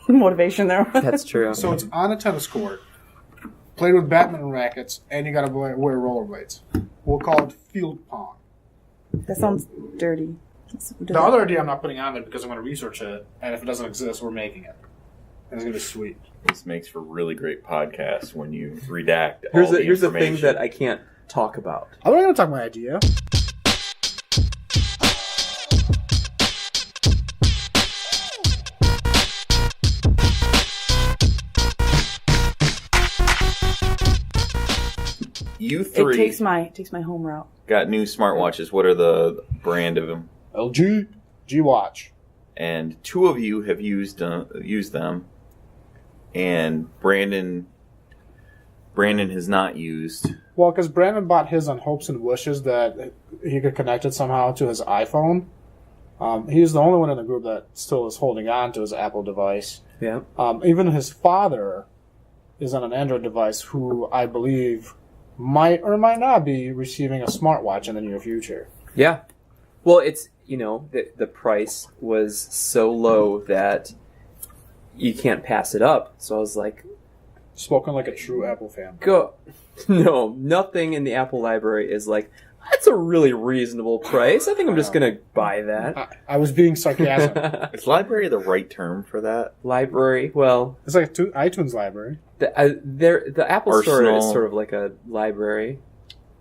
motivation there. That's true. So it's on a tennis court, played with badminton rackets, and you got to wear rollerblades. We'll call it field pong. That sounds dirty. The other idea I'm not putting on there because I'm going to research it, and if it doesn't exist, we're making it. And it's going to be sweet. This makes for really great podcasts when you redact Here's all the a thing information. that I can't talk about. I'm not going to talk my idea. You three It takes my home route. got new smartwatches. What are the brand of them? LG G-Watch. And two of you have used them, and Brandon has not used. Well, because Brandon bought his on hopes and wishes that he could connect it somehow to his iPhone. He's the only one in the group that still is holding on to his Apple device. Yeah. Even his father is on an Android device who I believe might or might not be receiving a smartwatch in the near future. Yeah. Well, it's, the price was so low that you can't pass it up. So I was like, Spoken like a true Apple fan. go. No, nothing in the Apple library is like, that's a really reasonable price. I think I'm just going to buy that. I was being sarcastic. Is library the right term for that? Library, well, It's like iTunes library. the Apple Store Arsenal. is sort of like a library.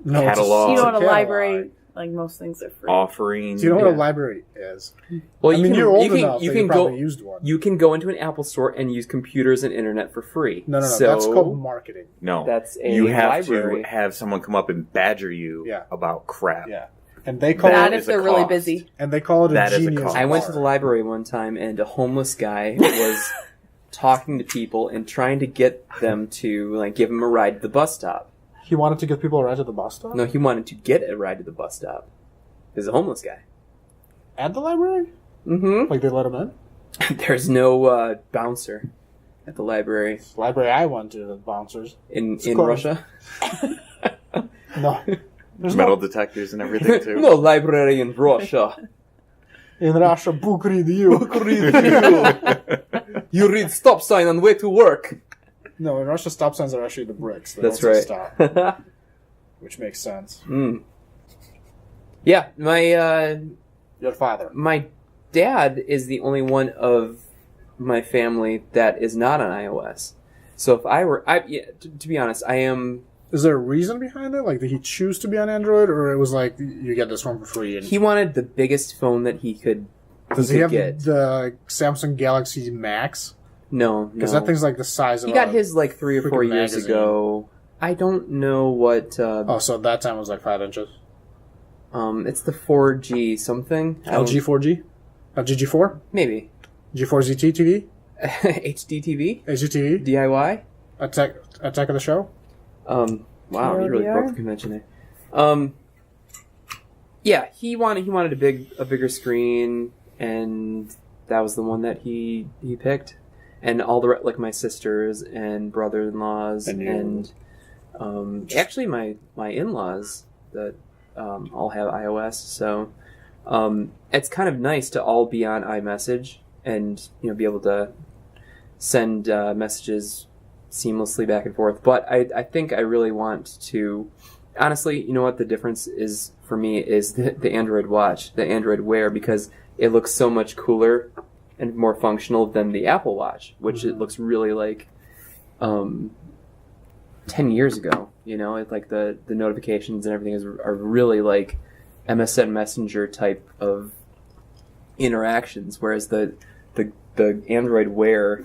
No, it's Catalog. You know, it's at a catalog. library, like most things are free. Offerings. Do you know what Yeah. a library is? Well, I mean, you're old you enough can, you that can you probably go. used one. You can go into an Apple store and use computers and internet for free. No, So that's called marketing. No, That's a you have library. to have someone come up and badger you Yeah. about crap. Yeah. And they call Not That it if is a they're really cost. busy. and they call it a That is a genius cost. I went to the bar. library one time and a homeless guy was talking to people and trying to get them to give him a ride to the bus stop. He wanted to get people a ride to the bus stop? No, he wanted to get a ride to the bus stop. He's a homeless guy. At the library? Mm-hmm. Like they let him in? There's no bouncer at the library The library I went to, the bouncers. in closed. Russia. No. There's Metal no, detectors and everything too. No library in Russia. in Russia, book read you. You read stop sign on way to work. No, in Russia, stop signs are actually the bricks. They That's don't say right. Stop, which makes sense. Yeah, my Your father. my dad is the only one of my family that is not on iOS. So if I were, to be honest, I am. Is there a reason behind it? Like, did he choose to be on Android, or it was like, you get this one for free? And He wanted the biggest phone that he could. does he have get. the Samsung Galaxy Max? No, Because no. that thing's like the size of He got a- his like 3 or 4 freaking years magazine. ago. I don't know what. Oh, so at that time it was like 5 inches. It's the 4G something. I don't- LG 4G? GG4? Maybe. G4ZT TV? HD TV. HGTV? DIY. Attack of the Show? Wow, you really TLDR? broke the convention there. Yeah, he wanted a bigger screen, and that was the one that he picked. And all the like my sisters and brother-in-laws And you. and actually my in-laws that all have iOS, so it's kind of nice to all be on iMessage and be able to send messages seamlessly back and forth. But I think I really want to, honestly, you know what the difference is for me is the Android Watch, the Android Wear, because it looks so much cooler and more functional than the Apple Watch, which it looks really like 10 years ago. It's like the notifications and everything are really like MSN Messenger type of interactions, whereas the Android Wear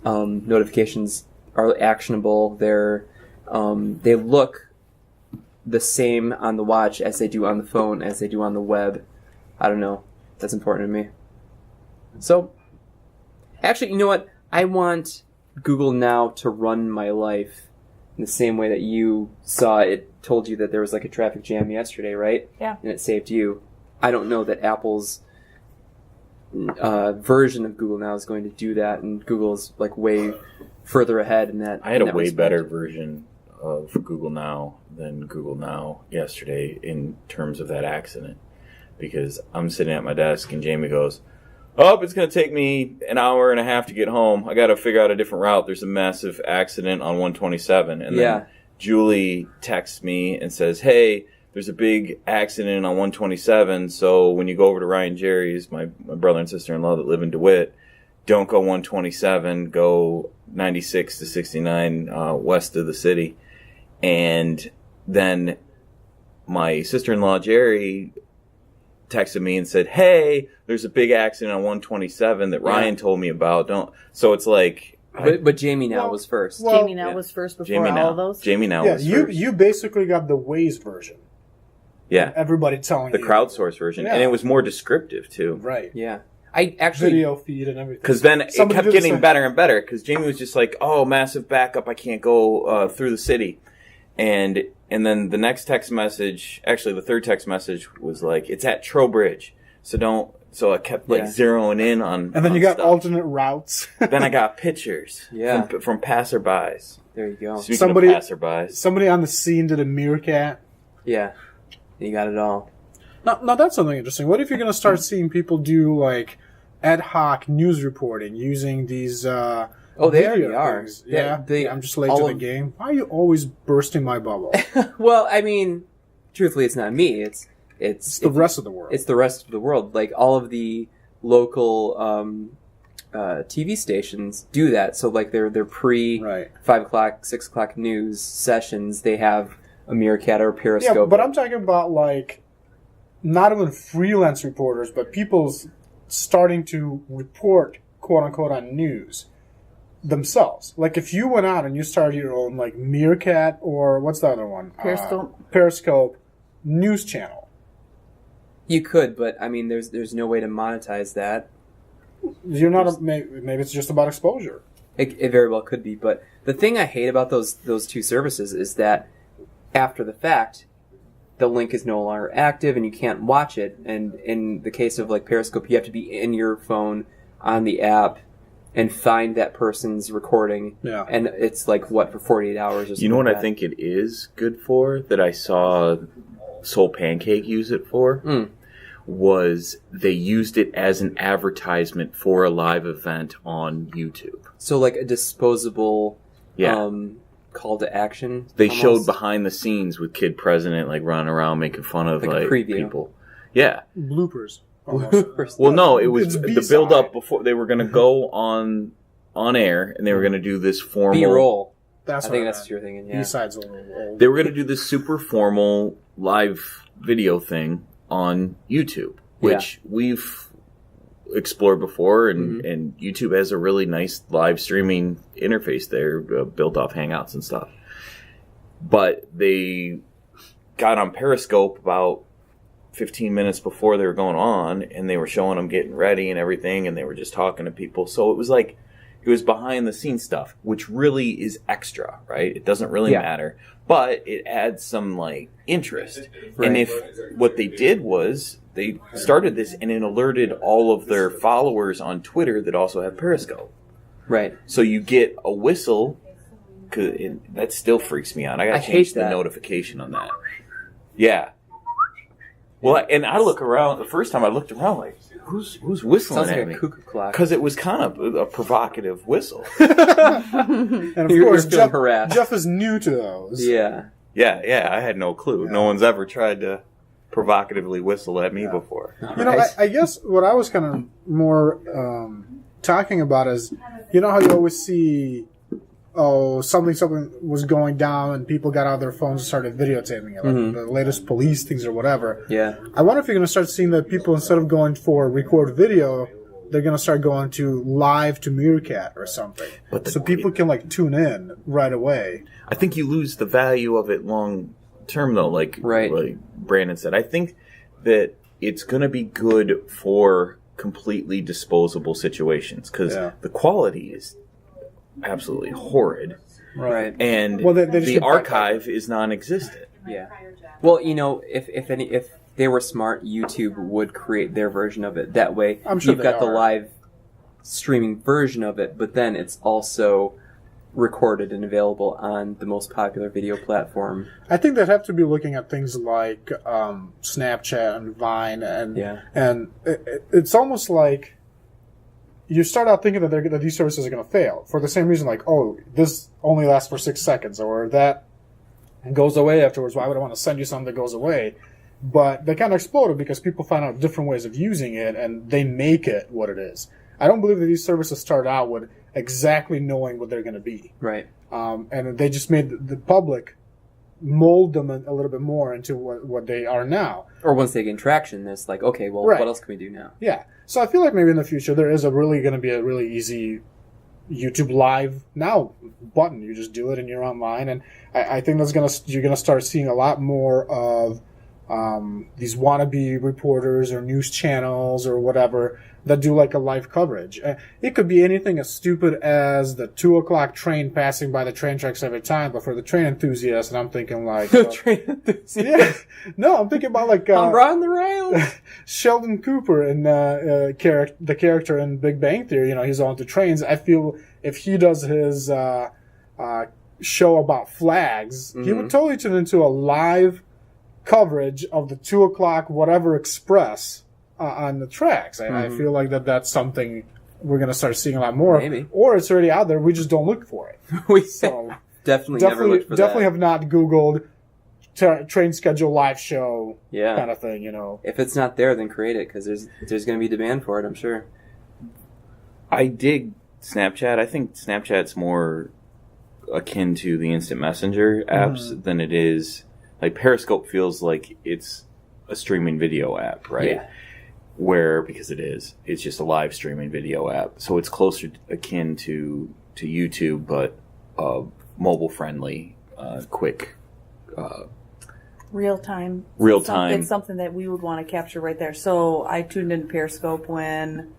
notifications are actionable. They look the same on the watch as they do on the phone, as they do on the web. I don't know. That's important to me. So, actually, you know what? I want Google Now to run my life in the same way that you saw it told you that there was like a traffic jam yesterday, right? Yeah. And it saved you. I don't know that Apple's version of Google Now is going to do that, and Google's like way further ahead in that. I had in a that way respect. better version of Google Now than Google Now yesterday in terms of that accident. Because I'm sitting at my desk and Jamie goes, Oh, it's going to take me an hour and a half to get home. I got to figure out a different route. There's a massive accident on 127. And then Julie texts me and says, hey, there's a big accident on 127. So when you go over to Ryan Jerry's, my brother and sister-in-law that live in DeWitt, don't go 127. Go 96 to 69 west of the city. And then my sister-in-law, Jerry, texted me and said, hey, there's a big accident on 127 that Ryan told me about. So it's like... But Jamie now was first. Jamie now was first before all those? Jamie now was first. You basically got the Waze version. Yeah. Everybody telling the you. The crowdsourced version. Yeah. And it was more descriptive, too. Right. Yeah. I actually... Video feed and everything. Because then it kept getting better and better. Because Jamie was just like, oh, massive backup. I can't go through the city. And then the next text message, actually the third text message was like, it's at Trowbridge. So I kept zeroing in on And then you got stuff. alternate routes. Then I got pictures from passerbys. There you go. Speaking of passerbys. Somebody on the scene did a meerkat. Yeah. You got it all. Now that's something interesting. What if you're going to start seeing people do like ad hoc news reporting using these they already are. Things? Yeah, I'm just late to the game. Why are you always bursting my bubble? Well, I mean, truthfully, it's not me. It's the rest of the world. It's the rest of the world. Like all of the local TV stations do that. So like their pre 5 o'clock, 6 o'clock news sessions, they have a Meerkat or Periscope. Yeah, but I'm talking about like not even freelance reporters, but people starting to report quote unquote on news themselves. Like if you went out and you started your own like Meerkat or what's the other one? Periscope news channel. You could, but I mean, there's no way to monetize that. You're not. Maybe it's just about exposure. It very well could be, but the thing I hate about those two services is that after the fact, the link is no longer active and you can't watch it. And in the case of like Periscope, you have to be in your phone on the app and find that person's recording. Yeah. And it's like, what, for 48 hours or something. You know what I think it is good for that I saw Soul Pancake use it for? Was they used it as an advertisement for a live event on YouTube. So like a disposable call to action? They showed behind the scenes with Kid President like running around making fun of like people. Yeah. Bloopers. Well, no, it was the build up before they were going to go on air and they were going to do this formal B-roll. I think that's what you're thinking. Yeah. B-sides a little old. They were going to do this super formal live video thing on YouTube, which we've explored before, and YouTube has a really nice live streaming interface there, built off Hangouts and stuff. But they got on Periscope about 15 minutes before they were going on, and they were showing them getting ready and everything, and they were just talking to people. So it was like, it was behind the scenes stuff, which really is extra, right? It doesn't really matter, but it adds some like interest. Right. And if what they did was they started this and it alerted all of their followers on Twitter that also have Periscope. Right. So you get a whistle, cause that still freaks me out. I gotta change the notification on that. Yeah. Well, and I look around, the first time I looked around, like, who's whistling at me? Cuckoo clock. Because it was kind of a provocative whistle. And of course, Jeff is new to those. Yeah. Yeah, I had no clue. No one's ever tried to provocatively whistle at me before. You know, I guess what I was kind of more talking about is, you know how you always see, something was going down and people got out their phones and started videotaping it, like the latest police things or whatever. Yeah. I wonder if you're going to start seeing that people, instead of going for record video, they're going to start going to live to Meerkat or something. So people can like tune in right away. I think you lose the value of it long term though, like Brandon said. I think that it's going to be good for completely disposable situations because the quality is absolutely horrid. Right. And the archive is non-existent. Yeah. Well, you know, if they were smart, YouTube would create their version of it. That way, you've got the live streaming version of it, but then it's also recorded and available on the most popular video platform. I think they'd have to be looking at things like Snapchat and Vine, and it's almost like you start out thinking that these services are going to fail for the same reason, like, oh, this only lasts for 6 seconds, or that goes away afterwards. Why would I want to send you something that goes away? But they kind of exploded because people find out different ways of using it, and they make it what it is. I don't believe that these services started out with exactly knowing what they're going to be. Right. And they just made the public mold them a little bit more into what they are now. Or once they gain traction, it's like, okay, well, Right. what else can we do now? Yeah. So I feel like maybe in the future there is going to be a really easy YouTube Live Now button. You just do it and you're online. And I think you're gonna start seeing a lot more of these wannabe reporters or news channels or whatever that do like a live coverage. It could be anything as stupid as the 2:00 train passing by the train tracks every time, but for the train enthusiasts, and I'm thinking like... Train enthusiast. Yeah. No, I'm thinking about like... I'm riding the rails. Sheldon Cooper and the character in Big Bang Theory, he's on to trains. I feel if he does his show about flags, he would totally turn into a live coverage of the 2:00 whatever express on the tracks. I feel like that's something we're going to start seeing a lot more. Maybe. Or it's already out there. We just don't look for it. We So definitely never looked for definitely that. have not Googled train schedule live show Yeah. kind of thing, If it's not there, then create it, because there's going to be demand for it, I'm sure. I dig Snapchat. I think Snapchat's more akin to the instant messenger apps than it is. Like Periscope feels like it's a streaming video app, right? Yeah. Where, because it's just a live streaming video app. So it's closer akin to YouTube, but mobile friendly, quick. Real time. Real time. It's something that we would want to capture right there. So I tuned into Periscope when,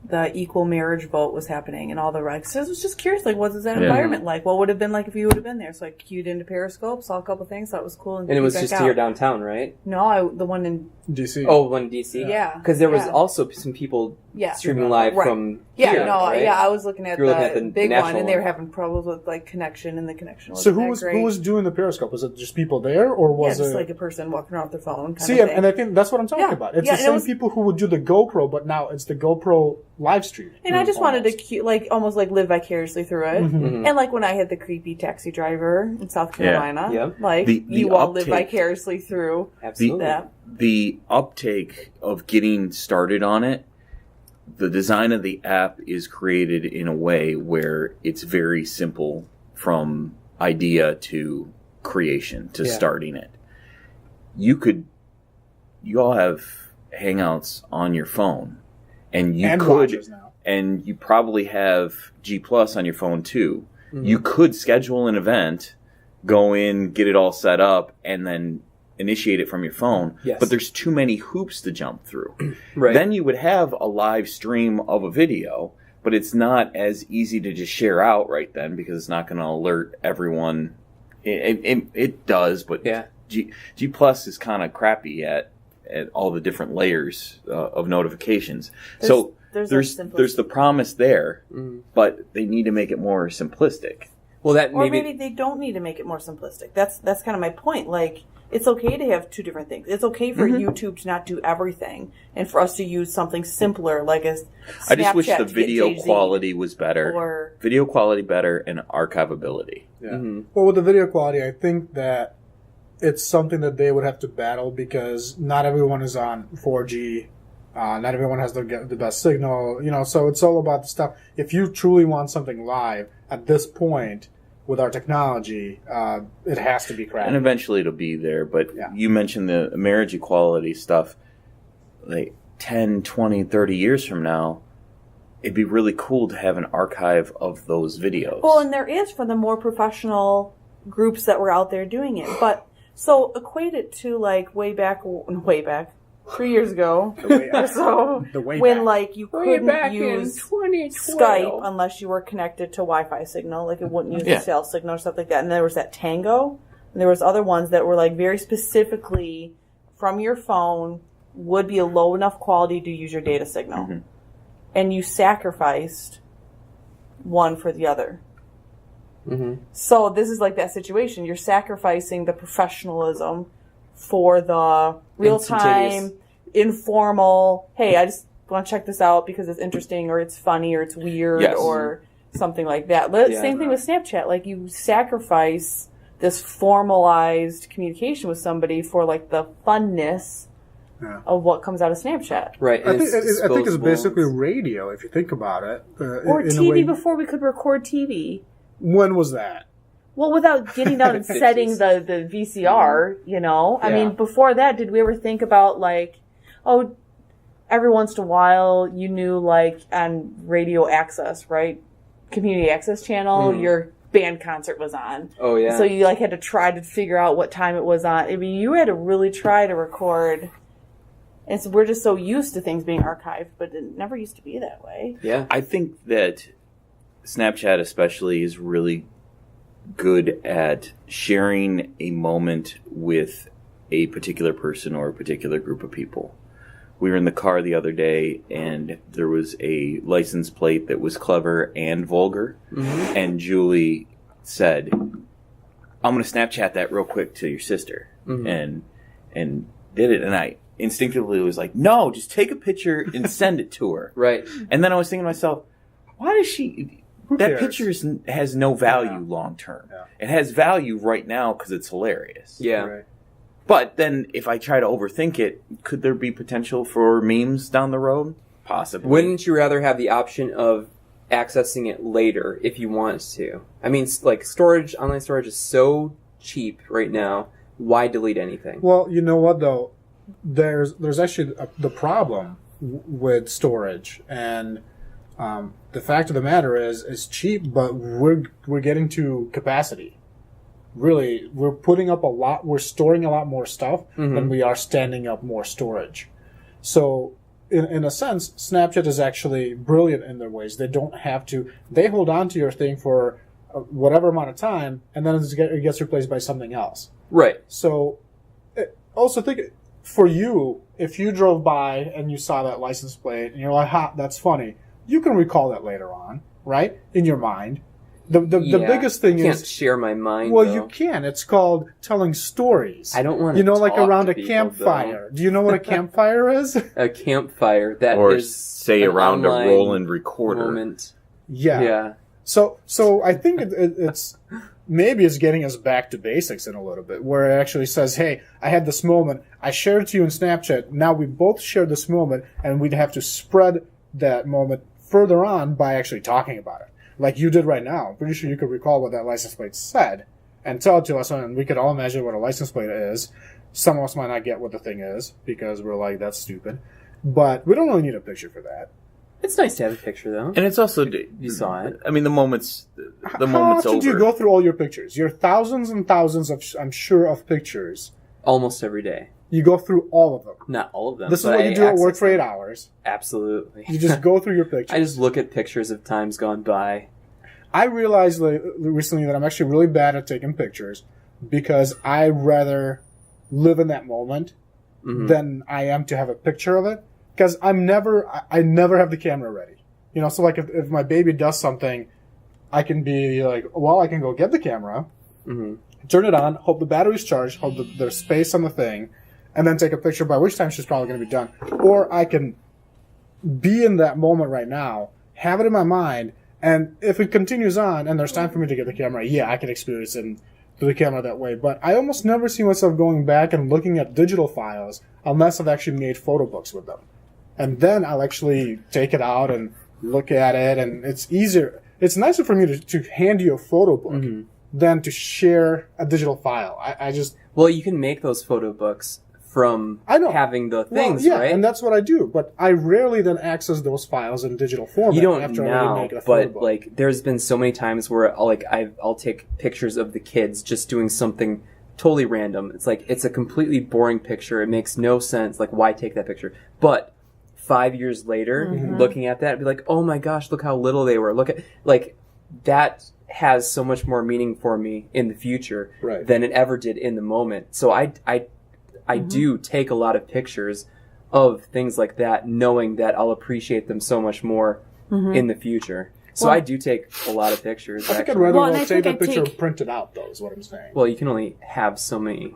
the equal marriage vote was happening and all the rights. So I was just curious, like, what is that environment like? What would have been like if you would have been there? So I queued into Periscope, saw a couple things, thought it was cool. And And it was back just out. here downtown, right? No, the one in DC. Oh, one in DC? Yeah. Because there was also some people streaming live Right. from Yeah, here, no, right? I was looking at You were looking at the big national one, and they were one. having problems with like connection, and the connection So wasn't that great. who was doing the Periscope? Was it just people there, or was just it like a person walking around with their phone? See, and I think that's what I'm talking Yeah. about. It's Yeah, the and it same was- people who would do the GoPro, but now it's the GoPro live stream. And I just wanted to almost like live vicariously through it. Mm-hmm. And like when I had the creepy taxi driver in South Carolina, Yeah. like The you all live uptake- vicariously through Absolutely. that. The uptake of getting started on it, the design of the app is created in a way where it's very simple from idea to creation to starting it. You all have Hangouts on your phone, and you And could, watches now. and you probably have G Plus on your phone too. You could schedule an event, go in, get it all set up, and then initiate it from your phone. Yes. But there's too many hoops to jump through. Right. Then you would have a live stream of a video, but it's not as easy to just share out right then because it's not going to alert everyone. It does, but Yeah. G Plus is kind of crappy at all the different layers of notifications. So there's the promise there, but they need to make it more simplistic. Well, that Or maybe... maybe they don't need to make it more simplistic. That's kind of my point. Like, it's okay to have two different things. It's okay for YouTube to not do everything, and for us to use something simpler, like a Snapchat I just wish the to get video Jay-Z. quality was better. Or- Video quality better and archivability. Yeah. Well, with the video quality, I think that it's something that they would have to battle because not everyone is on 4G. Not everyone has the best signal. So it's all about the stuff. If you truly want something live at this point with our technology, it has to be crappy. And eventually it'll be there. But Yeah. you mentioned the marriage equality stuff. Like 10, 20, 30 years from now, it'd be really cool to have an archive of those videos. Well, and there is for the more professional groups that were out there doing it. But so equate it to like way back 3 years ago or so, The way when back. like you couldn't use Skype unless you were connected to Wi-Fi signal, like it wouldn't use Yeah. a cell signal or stuff like that. And there was that Tango, and there was other ones that were like very specifically from your phone would be a low enough quality to use your data signal, and you sacrificed one for the other. So this is like that situation. You're sacrificing the professionalism for the real-time, Instantaneous. informal, hey, I just want to check this out because it's interesting or it's funny or it's weird Yes. or something like that. Yeah. Same thing with Snapchat. Like, you sacrifice this formalized communication with somebody for, like, the funness of what comes out of Snapchat. Right. I and think it's disposable. basically radio, if you think about it. Or in a TV way. before we could record TV. When was that? Well, without getting down and setting the VCR, you know? I Yeah. mean, before that, did we ever think about, like, oh, every once in a while, you knew, like, on radio access, right? Community access channel, your band concert was on. Oh, yeah. So you, like, had to try to figure out what time it was on. I mean, you had to really try to record. And so we're just so used to things being archived, but it never used to be that way. Yeah. I think that Snapchat especially is really good at sharing a moment with a particular person or a particular group of people. We were in the car the other day, and there was a license plate that was clever and vulgar. Mm-hmm. And Julie said, "I'm going to Snapchat that real quick to your sister," and did it. And I instinctively was like, "No, just take a picture and send it to her." Right. And then I was thinking to myself, "Why does she?" Who That cares? picture has no value long term. Yeah. It has value right now because it's hilarious. Yeah. Right. But then if I try to overthink it, could there be potential for memes down the road? Possibly. Wouldn't you rather have the option of accessing it later if you want to? I mean, like, online storage is so cheap right now. Why delete anything? Well, you know what though? There's actually the problem with storage, and the fact of the matter is it's cheap, but we're getting to capacity. Really, we're putting up we're storing a lot more stuff than we are standing up more storage. So, in a sense, Snapchat is actually brilliant in their ways. They don't have to. They hold on to your thing for whatever amount of time, and then it gets replaced by something else. Right. So, also think for you, if you drove by and you saw that license plate and you're like, "Ha, that's funny," you can recall that later on, right? In your mind. The biggest thing I can't is share my mind. well, though. you can. It's called telling stories. I don't want to. You know, like talk around to a people, campfire. Do you know what a campfire is? though. A campfire that or is say an around a online Roland recorder. moment. Yeah. Yeah. So I think it's maybe it's getting us back to basics in a little bit, where it actually says, "Hey, I had this moment. I shared it to you in Snapchat. Now we both share this moment, and we'd have to spread that moment further on by actually talking about it, like you did right now. I'm pretty sure you could recall what that license plate said and tell it to us, and we could all imagine what a license plate is. Some of us might not get what the thing is because we're like, that's stupid, but we don't really need a picture for that. It's nice to have a picture, though. And it's also You saw it. I mean, the moment's How moment's often over. do you go through all your pictures? Your thousands and thousands of, I'm sure, of pictures. Almost every day. You go through all of them. Not all of them. This is but what I you do at work access for 8 them. hours. Absolutely. You just go through your pictures. I just look at pictures of times gone by. I realized recently that I'm actually really bad at taking pictures because I rather live in that moment than I am to have a picture of it. Because I never have the camera ready. You know, so like if my baby does something, I can be like, well, I can go get the camera, turn it on, hope the battery's charged, hope there's space on the thing, and then take a picture, by which time she's probably going to be done. Or I can be in that moment right now, have it in my mind, and if it continues on and there's time for me to get the camera, yeah, I can experience it through the camera that way. But I almost never see myself going back and looking at digital files unless I've actually made photo books with them. And then I'll actually take it out and look at it, and it's easier. It's nicer for me to hand you a photo book than to share a digital file. I just... Well, you can make those photo books from I know. having the things, well, yeah, right? and that's what I do. But I rarely then access those files in digital format. You don't after I now, already make a photo but book. like, there's been so many times where I'll take pictures of the kids just doing something totally random. It's like, it's a completely boring picture. It makes no sense. Like, why take that picture? But 5 years later, looking at that, I'd be like, oh my gosh, look how little they were. Look at, like, that has so much more meaning for me in the future Right. than it ever did in the moment. So I do take a lot of pictures of things like that, knowing that I'll appreciate them so much more in the future. So Well, I do take a lot of pictures. I think I'd actually. rather Well, and I take think that I picture take- printed out, though, is what I'm saying. Well, you can only have so many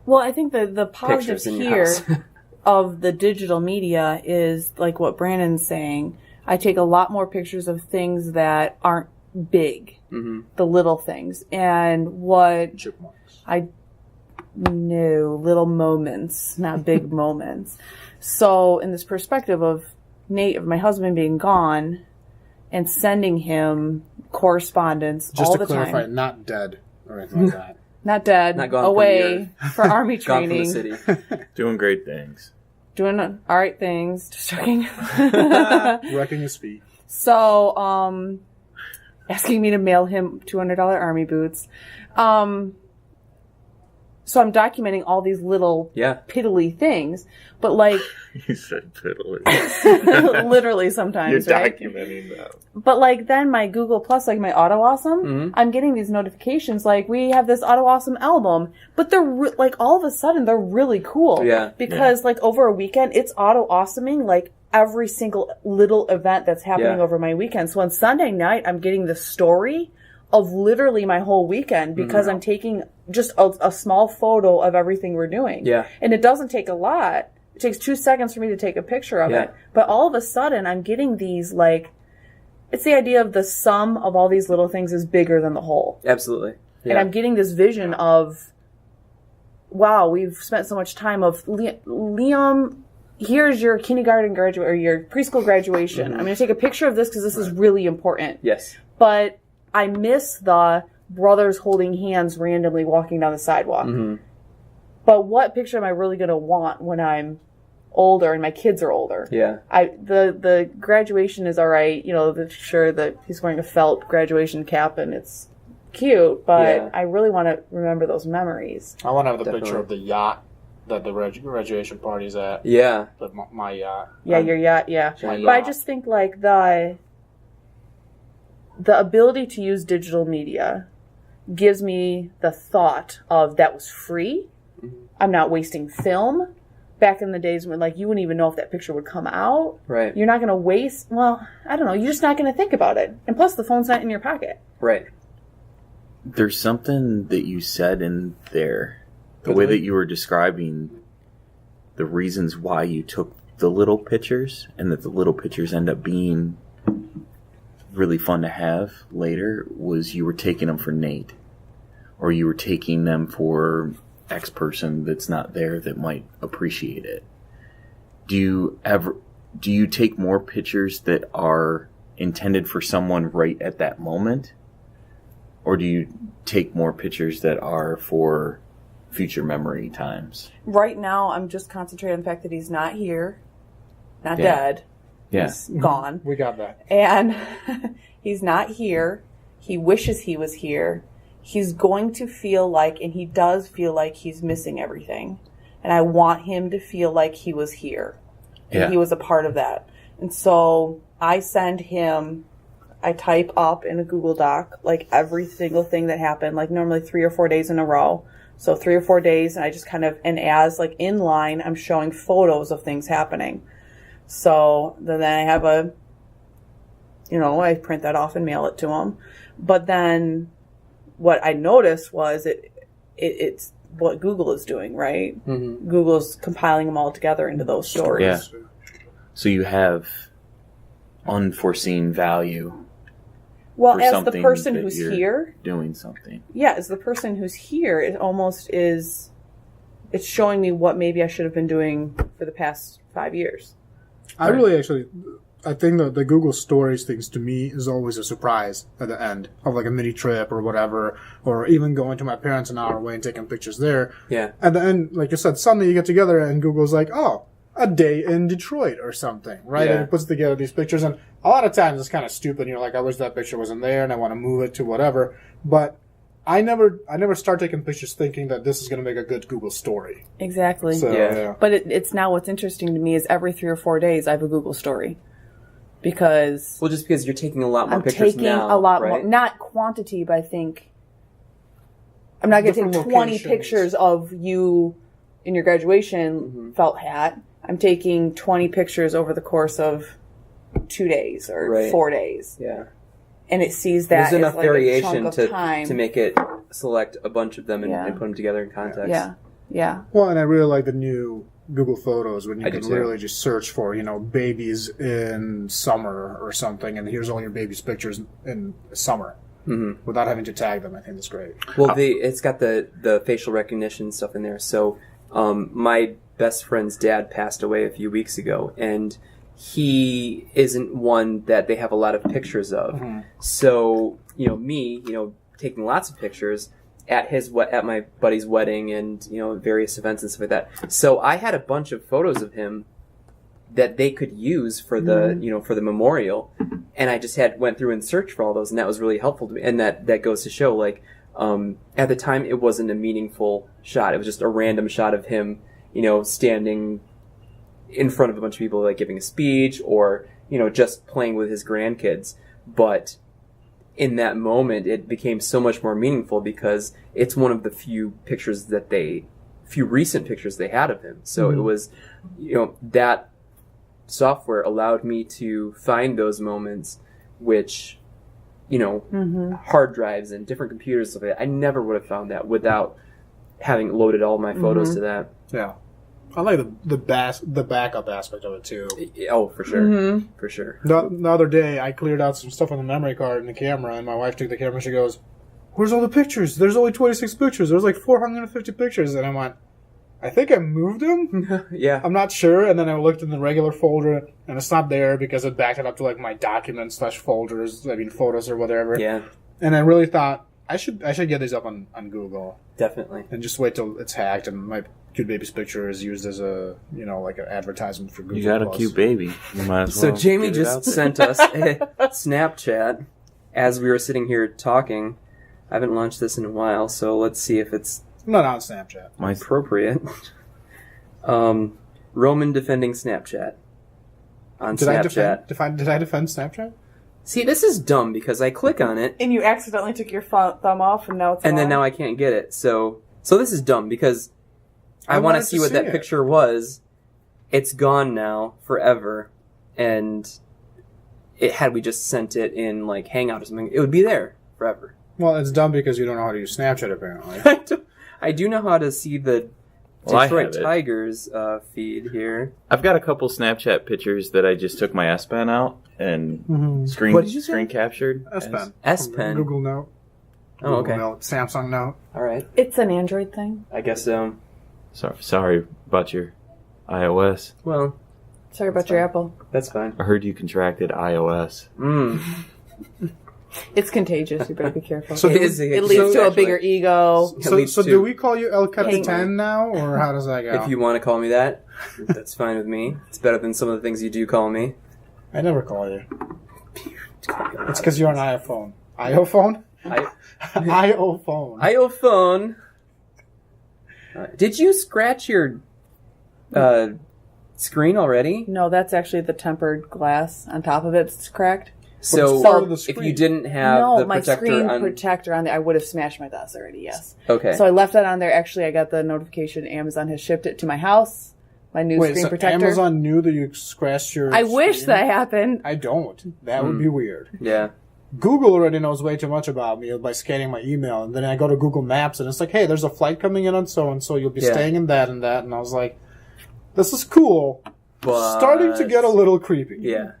Well, I think the positive pictures in your here house. of the digital media is like what Brandon's saying. I take a lot more pictures of things that aren't big, the little things. And what Chipmunks. No, little moments, not big moments. So in this perspective of Nate, of my husband being gone and sending him correspondence Just all to the clarify, time. not dead or anything like that. Not dead, Not gone away for army Gone from the training, city. Doing great things. doing all right things, just joking. Wrecking his feet. So, asking me to mail him $200 army boots. So I'm documenting all these little piddly things, but like You said piddly. literally sometimes, You're right? documenting that. But like then my Google Plus, like my Auto Awesome, I'm getting these notifications like we have this Auto Awesome album, but they're like all of a sudden they're really cool. Yeah. Because like over a weekend, it's Auto Awesoming like every single little event that's happening over my weekend. So on Sunday night, I'm getting the story of literally my whole weekend because I'm taking just a small photo of everything we're doing. Yeah. And it doesn't take a lot. It takes 2 seconds for me to take a picture of it. But all of a sudden, I'm getting these, like, it's the idea of the sum of all these little things is bigger than the whole. Absolutely. Yeah. And I'm getting this vision of, wow, we've spent so much time of, Liam, here's your kindergarten graduate or your preschool graduation. I'm going to take a picture of this because this is really important. Yes. But I miss the brothers holding hands randomly walking down the sidewalk. But what picture am I really going to want when I'm older and my kids are older? Yeah. The graduation is all right. You know, sure that he's wearing a felt graduation cap and it's cute, but I really want to remember those memories. I want to have the picture of the yacht that the graduation party's at. Yeah. My yacht. Yeah, your yacht, yeah. My But I yacht. just think like the ability to use digital media gives me the thought of that was free. I'm not wasting film. Back in the days when like you wouldn't even know if that picture would come out. Right. You're not going to waste, well, I don't know, you're just not going to think about it. And plus the phone's not in your pocket. Right. There's something that you said in there, the way that you were describing the reasons why you took the little pictures and that the little pictures end up being really fun to have later was you were taking them for Nate or you were taking them for X person that's not there that might appreciate it. Do you take more pictures that are intended for someone right at that moment? Or do you take more pictures that are for future memory times? Right now, I'm just concentrating on the fact that he's not here, not dead. Yeah. He's gone. We got that. And he's not here. He wishes he was here. He's going to feel like, and he does feel like he's missing everything. And I want him to feel like he was here. And he was a part of that. And so I send him, I type up in a Google Doc, like every single thing that happened, like normally 3 or 4 days in a row. So 3 or 4 days, and I just kind of, and as like in line, I'm showing photos of things happening. So then I have I print that off and mail it to him. But then what I noticed was it's what Google is doing, right? Mm-hmm. Google's compiling them all together into those stories. Yeah. So you have unforeseen value. Well, as the person who's here doing something. Yeah, as the person who's here, it almost is. It's showing me what maybe I should have been doing for the past 5 years. I think the Google Stories things to me is always a surprise at the end of like a mini trip or whatever, or even going to my parents an hour away and taking pictures there. Yeah. At the end, like you said, Sunday you get together and Google's like, oh, a day in Detroit or something, right? Yeah. And it puts together these pictures, and a lot of times it's kind of stupid. You're like, I wish that picture wasn't there, and I want to move it to whatever. But I never start taking pictures thinking that this is going to make a good Google story. Exactly. So, yeah. But it's now what's interesting to me is every 3 or 4 days I have a Google story. Because just because you're taking a lot more I'm pictures taking now, a lot right? more, not quantity, but I think I'm not going to take Different 20 locations. pictures of you in your graduation felt hat. I'm taking 20 pictures over the course of 2 days or 4 days. Yeah. And it sees that There's enough as like variation a chunk of time. to make it select a bunch of them and put them together in context. Yeah. Yeah. Well, and I really like the new Google Photos when you I do can too. literally just search for, babies in summer or something, and here's all your babies' pictures in summer without having to tag them. I think that's great. Well, it's got the facial recognition stuff in there. So my best friend's dad passed away a few weeks ago, and he isn't one that they have a lot of pictures of. So, me, taking lots of pictures at my buddy's wedding and, various events and stuff like that. So I had a bunch of photos of him that they could use for the, for the memorial. And I just went through and searched for all those, and that was really helpful to me. And that goes to show, like, at the time it wasn't a meaningful shot. It was just a random shot of him, standing in front of a bunch of people, like giving a speech or, just playing with his grandkids. But in that moment, it became so much more meaningful because it's one of the few recent pictures they had of him. So it was, that software allowed me to find those moments, which, hard drives and different computers, stuff like that. I never would have found that without having loaded all my photos to that. Yeah. I like the backup aspect of it too. Oh, for sure, for sure. The other day, I cleared out some stuff on the memory card in the camera, and my wife took the camera. and She goes, "Where's all the pictures? There's only 26 pictures. There's like 450 pictures." And I went, "I think I moved them. Yeah, I'm not sure." And then I looked in the regular folder, and it's not there because it backed it up to like my documents / folders. I mean, photos or whatever. yeah, And I really thought I should get these up on Google definitely. and just wait till it's hacked and my cute baby's picture is used as a like an advertisement for Google. You got Plus. a cute baby. You might as So well Jamie get it out just there. sent us a Snapchat as we were sitting here talking. I haven't launched this in a while, so let's see if it's I'm not on Snapchat. appropriate. Roman defending Snapchat on Did Snapchat. I defend Snapchat? See, this is dumb because I click on it And you accidentally took your thumb off, and now it's and then on. now I can't get it. So this is dumb because I want to wanted see to what see that it. picture was. It's gone now forever, and had we just sent it in like Hangout or something, it would be there forever. Well, it's dumb because you don't know how to use Snapchat apparently. I do know how to see the Well, I Detroit have it. Tigers feed here. I've got a couple Snapchat pictures that I just took my S Pen out and screen What did you say? screen captured. S Pen. S Pen. Google Note. Oh, okay. Google Note. Samsung Note. All right. It's an Android thing. I guess Sorry about your iOS. well, Sorry about your Apple. that's fine. I heard you contracted iOS. It's contagious. You better be careful. So It is. It leads to a bigger ego. It So, leads so to- do we call you El Capitan Hang- now, or how does that go? If you want to call me that, that's fine with me. It's better than some of the things you do call me. I never call you. It's because you're on iPhone. iPhone? iPhone. iPhone. Did you scratch your screen already? No, that's actually the tempered glass on top of it's cracked. So it's part of the if you screen. didn't have No, the my protector screen on, protector on there, I would have smashed my glass already. Yes. okay. So I left that on there. Actually, I got the notification Amazon has shipped it to my house. My new Wait, screen so protector. Amazon knew that you scratched your I wish screen? that happened. I don't. That would be weird. yeah. Google already knows way too much about me by scanning my email. And then I go to Google Maps and it's like, hey, there's a flight coming in on so-and-so. You'll be Yeah. staying in that and that. And I was like, this is cool. But Starting to get a little creepy. Yeah.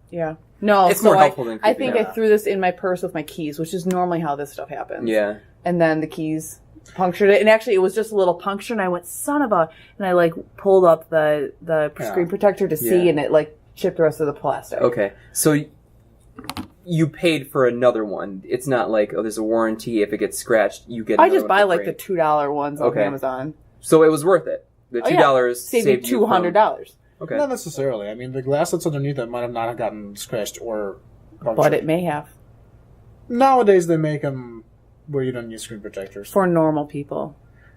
Yeah. No, It's so more helpful than I creepy. think I threw this in my purse with my keys, which is normally how this stuff happens. Yeah. And then the keys punctured it. And actually, it was just a little puncture. And I went, son of a... And I, like, pulled up the screen protector to see, Yeah. and it, like, chipped the rest of the plastic. Okay. So you paid for another one. It's not like, oh, there's a warranty. If it gets scratched, you get I another just one buy, for like, free. the $2 ones on Okay. Amazon. So it was worth it. The Oh, $2 yeah. Saved you you from- $200. Okay. Not necessarily. I mean, the glass that's underneath it might have not gotten scratched or punctured. But it may have. Nowadays, they make them where you don't use screen protectors. For normal people.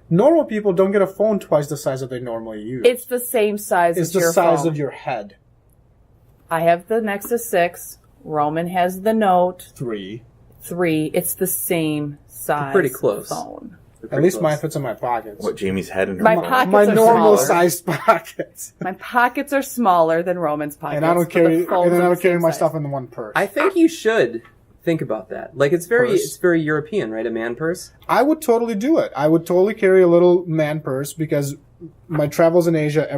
Normal people don't get a phone twice the size that they normally use. It's the same size It's as the your size phone. of your head. I have the Nexus 6. Roman has the Note 3. 3. It's the same size pretty close. phone. At least mine fits in my pockets. What Jamie's head in her My mouth. pockets My are normal smaller. sized pockets. My pockets are smaller than Roman's pockets. And I don't but carry. the phones And then are I the don't carry same my size. stuff in the one purse. I think you should think about that. Like it's very Purse? European, right? A man purse. I would totally do it. I would totally carry a little man purse because my travels in Asia,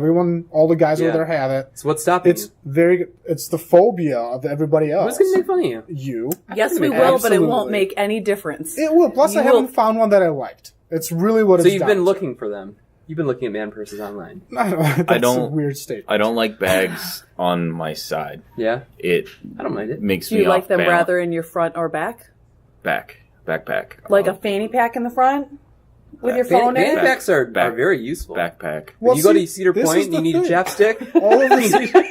all the guys over there have it. So what's stopping It's you? it's the phobia of everybody else. Who's going to make fun of you? You. Yes, we will, but it won't make any difference. It will. Plus, I haven't found one that I liked. It's really what it's So you've been looking for them. You've been looking at man purses online. That's a weird statement. I don't like bags on my side. Yeah? I don't mind it. Makes Do me you like them off rather in your front or back? Backpack. Like a fanny pack in the front? With your phone in Fanny it? packs are very useful. Backpack. Well, If you go to see, Cedar this Point is and you the need a thing. chapstick,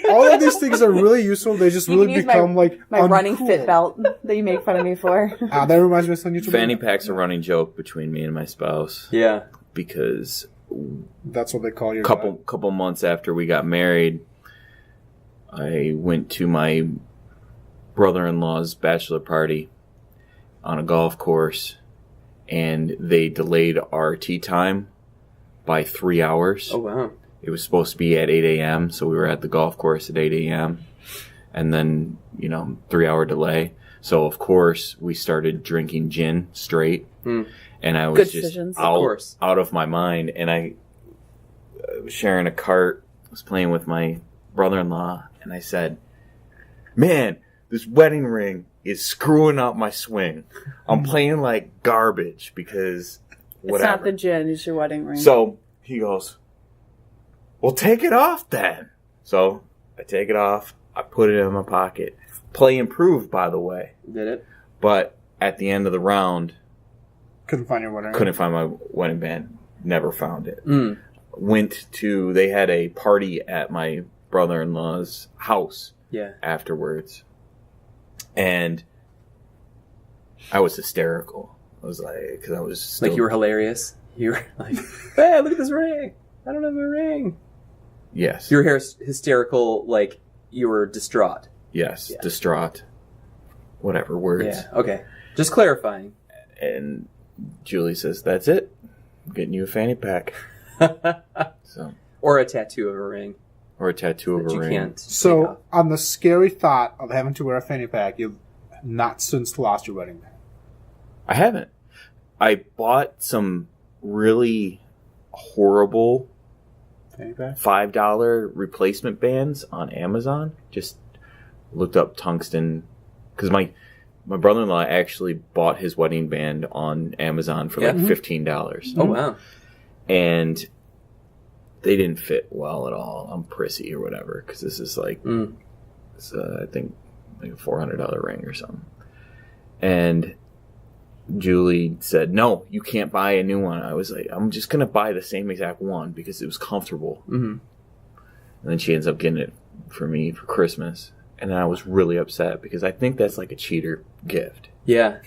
All of these things are really useful. They just You really can use become like my running uncool. fit belt that you make fun of me for. That reminds me of some YouTube. Fanny pack's a running joke between me and my spouse. yeah. Because That's what they call your couple months after we got married, I went to my brother-in-law's bachelor party on a golf course, and they delayed our tea time by 3 hours. Oh, wow. It was supposed to be at 8 a.m., so we were at the golf course at 8 a.m., and then, 3-hour delay. So, of course, we started drinking gin straight, and I was Good just decisions. out of my mind, and I was sharing a cart, was playing with my brother-in-law, and I said, "Man, this wedding ring is screwing up my swing. I'm playing like garbage because whatever." It's not the gin, it's your wedding ring. So he goes, "Well, take it off then." So I take it off. I put it in my pocket. Play improved, by the way. Did it? But at the end of the round, couldn't find your wedding. couldn't find my wedding band. Never found it. Mm. They had a party at my brother-in-law's house Yeah. afterwards. And I was hysterical. I was like, because I was still, Like you were hilarious. You were like, hey, look at this ring. I don't have a ring. Yes. You were hysterical, like you were distraught. Yes. Yeah. Distraught. Whatever words. Yeah, okay. Just clarifying. And Julie says, "That's it. I'm getting you a fanny pack." So, Or a tattoo of a ring. or a tattoo of that a you ring. can't take So, off. on the scary thought of having to wear a fanny pack, you've not since lost your wedding band. I haven't. I bought some really horrible Fanny pack? $5 replacement bands on Amazon. Just looked up tungsten because my brother-in-law actually bought his wedding band on Amazon for like $15. Oh, wow. And they didn't fit well at all. I'm prissy or whatever because this is like, it's, I think, like a $400 ring or something. And Julie said, "No, you can't buy a new one." I was like, "I'm just going to buy the same exact one because it was comfortable." Mm-hmm. And then she ends up getting it for me for Christmas. And then I was really upset because I think that's like a cheater gift. Yeah.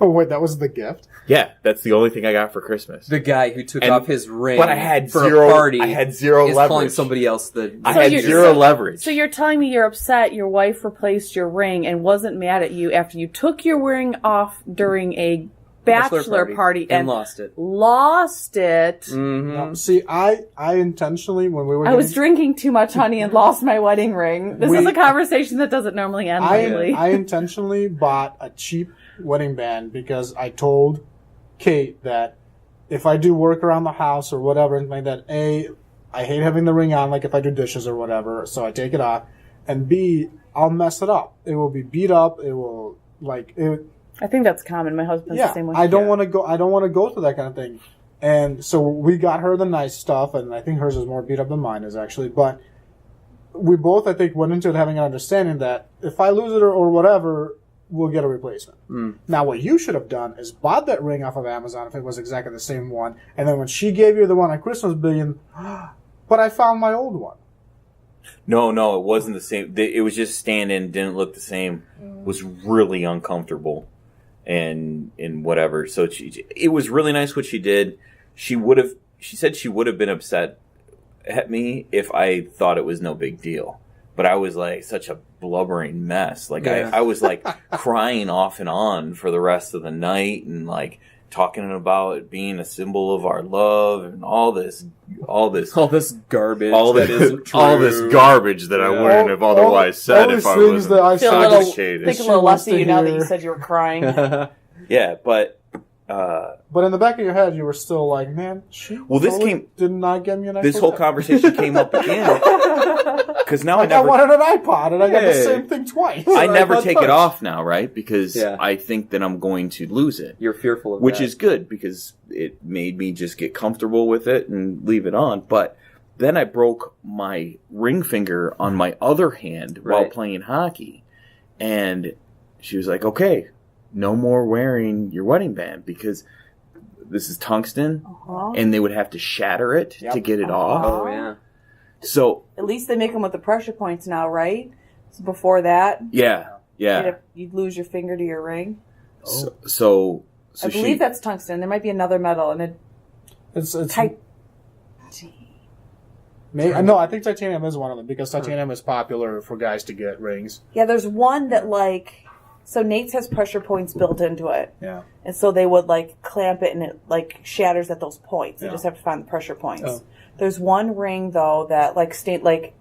Oh, wait, that was the gift? Yeah, that's the only thing I got for Christmas. The guy who took And- off his ring but I had for zero- a party I had zero is leverage. calling somebody else the... I So had you're- zero leverage. So you're telling me you're upset your wife replaced your ring and wasn't mad at you after you took your ring off during a bachelor party and lost it. Lost it. Mm-hmm. No, see, I intentionally, when we were I was getting- drinking too much honey and lost my wedding ring. This is a conversation that doesn't normally end lightly. I intentionally bought a cheap wedding band because I told Kate that if I do work around the house or whatever, and like that, A, I hate having the ring on, like if I do dishes or whatever, so I take it off, and B, I'll mess it up. It will be beat up. It will I think that's common. My husband's the same way. I don't want to go. I don't want to go through that kind of thing. And so we got her the nice stuff, and I think hers is more beat up than mine is actually. But we both, I think, went into it having an understanding that if I lose it or whatever, we'll get a replacement. Now, what you should have done is bought that ring off of Amazon if it was exactly the same one, and then when she gave you the one on Christmas being, but I found my old one. No, it wasn't the same. It was just stand-in, didn't look the same. Was really uncomfortable, and whatever. So it was really nice what she did. She said she would have been upset at me if I thought it was no big deal. But I was like such a blubbering mess. Like I was like crying off and on for the rest of the night, and like talking about it being a symbol of our love and all this garbage. all that isn't true. all this garbage that I wouldn't have otherwise said if I things wasn't that I Feel a little, intoxicated. think a little less of you now that you said you were crying. Yeah, but But in the back of your head, you were still like, man, she did not get me a nice This whole conversation came up again. Because now I wanted an iPod, and I got the same thing twice. I never take it off now, right? Because I think that I'm going to lose it. You're fearful of that. Which is good, because it made me just get comfortable with it and leave it on. But then I broke my ring finger on my other hand while playing hockey. And she was like, okay, no more wearing your wedding band, because this is tungsten, and they would have to shatter it to get it off. Oh, yeah. So at least they make them with the pressure points now, right? So before that, you'd lose your finger to your ring. So I believe that's tungsten. There might be another metal, and it's no, I think titanium is one of them, because titanium is popular for guys to get rings. Yeah, there's one that so Nate's has pressure points built into it. Yeah. And so they would clamp it, and it shatters at those points. You just have to find the pressure points. Oh. There's one ring though that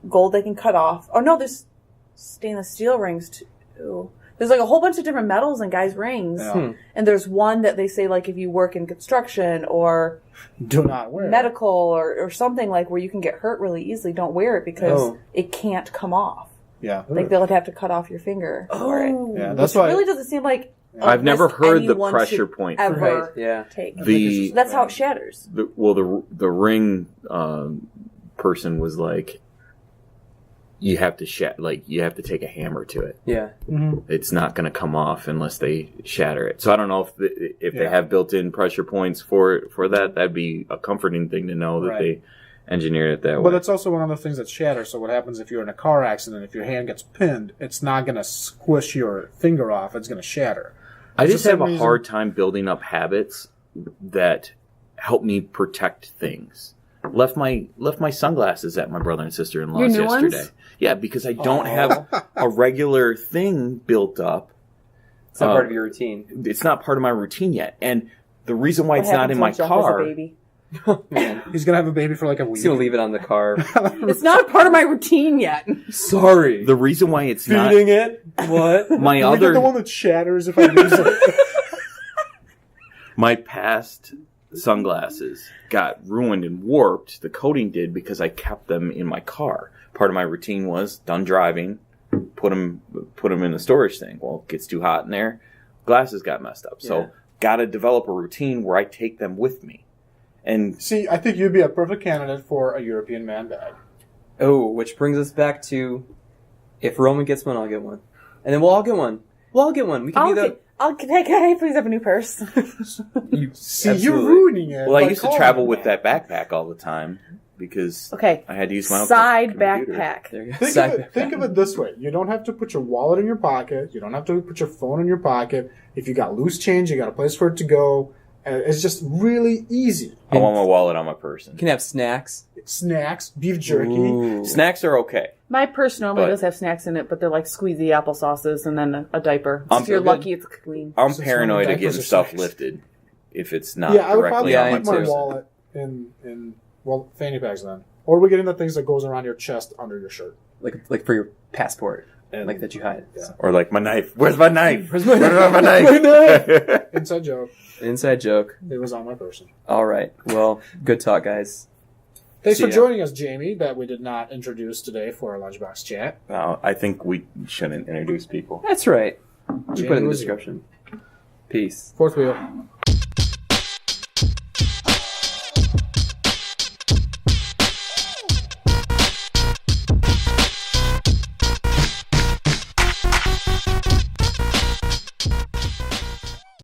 gold they can cut off. Oh no, there's stainless steel rings too. There's a whole bunch of different metals in guys' rings. Yeah. And there's one that they say if you work in construction or do not wear medical or something where you can get hurt really easily, don't wear it because it can't come off. Yeah. They'll have to cut off your finger for it. Yeah, that's why. It really doesn't seem like I've never heard the pressure point ever take. That's how it shatters. The ring person was like, you have to you have to take a hammer to it. Yeah, it's not going to come off unless they shatter it. So I don't know if they have built-in pressure points for that. That'd be a comforting thing to know that they engineered it that way. But it's also one of the things that shatters. So what happens if you're in a car accident? If your hand gets pinned, it's not going to squish your finger off. It's going to shatter. I just have a hard time building up habits that help me protect things. Left my sunglasses at my brother and sister-in-law's yesterday. Ones? Yeah, because I don't have a regular thing built up. It's not part of your routine. It's not part of my routine yet. And the reason why it's not in my car... Man, he's going to have a baby for a week. He's going to leave it on the car. It's not a part of my routine yet. Sorry. The reason why it's not... Feeding it? What? My other... Get the one that shatters if I lose it. My past sunglasses got ruined and warped. The coating did because I kept them in my car. Part of my routine was, done driving, put them in the storage thing. Well, it gets too hot in there. Glasses got messed up. So, got to develop a routine where I take them with me. And see, I think you'd be a perfect candidate for a European man bag. Oh, which brings us back to, if Roman gets one, I'll get one, and then we'll all get one. We'll all get one. We can can I please have a new purse? You're ruining it. Well, I used to travel with that backpack all the time because I had to use my own side backpack. Think of it this way: you don't have to put your wallet in your pocket. You don't have to put your phone in your pocket. If you got loose change, you got a place for it to go. It's just really easy. I want my wallet on my person. You can have snacks. Beef jerky. Ooh. Snacks are okay. My purse normally does have snacks in it, but they're squeezy applesauces and then a diaper. If you're lucky, it's clean. I'm paranoid of getting stuff lifted if it's not directly on my person. I would probably keep my wallet in fanny packs then. Or we get into things that goes around your chest under your shirt. Like for your passport. And that you hide. Yeah. Or my knife. Where's my knife? Where's my knife? Inside joke. Inside joke. It was on my person. All right. Well, good talk, guys. Thanks for joining us, Jamie, that we did not introduce today for our Lunchbox Chat. I think we shouldn't introduce people. That's right. We put it in the description. Peace. Fourth wheel.